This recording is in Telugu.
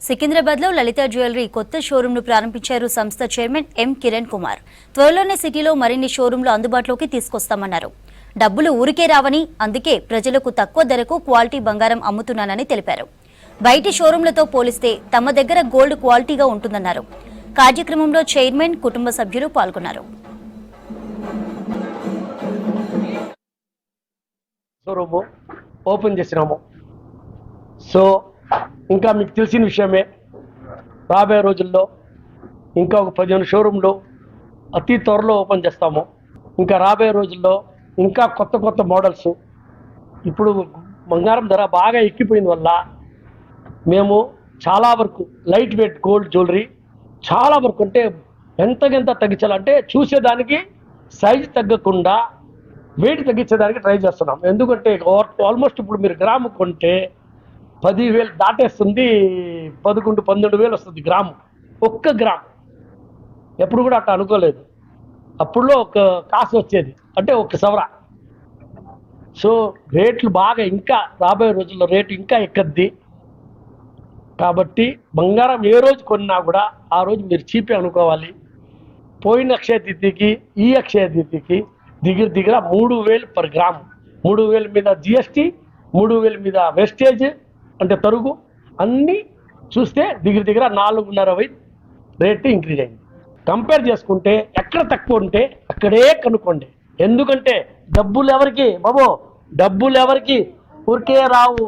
సికింద్రాబాద్ లో లలిత జ్యువెలరీ కొత్త షోరూమ్ ను ప్రారంభించారు సంస్థ చైర్మన్ ఎం కిరణ్ కుమార్. త్వరలోనే సిటీలో మరిన్ని షోరూంలు అందుబాటులోకి తీసుకొస్తామన్నారు. డబ్బులు ఊరికే రావని, అందుకే ప్రజలకు తక్కువ ధరకు క్వాలిటీ బంగారం అమ్ముతున్నానని తెలిపారు. బయటి షోరూంలతో పోలిస్తే తమ దగ్గర గోల్డ్ క్వాలిటీగా ఉంటుందన్నారు. కార్యక్రమంలో చైర్మన్, కుటుంబ సభ్యులు పాల్గొన్నారు. షోరూము ఓపెన్ చేసినాము. సో ఇంకా మీకు తెలిసిన విషయమే, రాబోయే రోజుల్లో ఇంకా ఒక 15 షోరూంలు అతి త్వరలో ఓపెన్ చేస్తాము. ఇంకా రాబోయే రోజుల్లో ఇంకా కొత్త కొత్త మోడల్స్. ఇప్పుడు బంగారం ధర బాగా ఎక్కిపోయిన వల్ల మేము చాలా వరకు లైట్ వెయిట్ గోల్డ్ జ్యువెలరీ చాలా వరకు అంటే ఎంతకెంత తగ్గించాలంటే చూసేదానికి సైజు తగ్గకుండా వెయిట్ తగ్గించేదానికి ట్రై చేస్తున్నాం. ఎందుకంటే ఆల్మోస్ట్ ఇప్పుడు మీరు గ్రాము కొంటే 10,000 దాటేస్తుంది, 11-12,000 వస్తుంది గ్రాము. ఒక్క గ్రామ్ ఎప్పుడు కూడా అట్లా అనుకోలేదు. అప్పుడులో ఒక కాసు వచ్చేది అంటే ఒక సవర. సో రేట్లు బాగా ఇంకా రాబోయే రోజుల్లో రేటు ఇంకా ఎక్కద్ది. కాబట్టి బంగారం ఏ రోజు కొన్నా కూడా ఆ రోజు మీరు చీపే అనుకోవాలి. పోయిన అక్షయ తిథికి ఈ అక్షయ తిథికి దగ్గర 3,000 పర్ గ్రామ్. 3,000 మీద జిఎస్టీ, 3,000 మీద వేస్టేజ్ అంటే తరుగు అన్నీ చూస్తే దగ్గర 4,500 రేటు ఇంక్రీజ్ అయింది. కంపేర్ చేసుకుంటే ఎక్కడ తక్కువ ఉంటే అక్కడే కనుక్కోండి. ఎందుకంటే డబ్బులు ఎవరికి బాబు, డబ్బులు ఎవరికి ఊరికే రావు.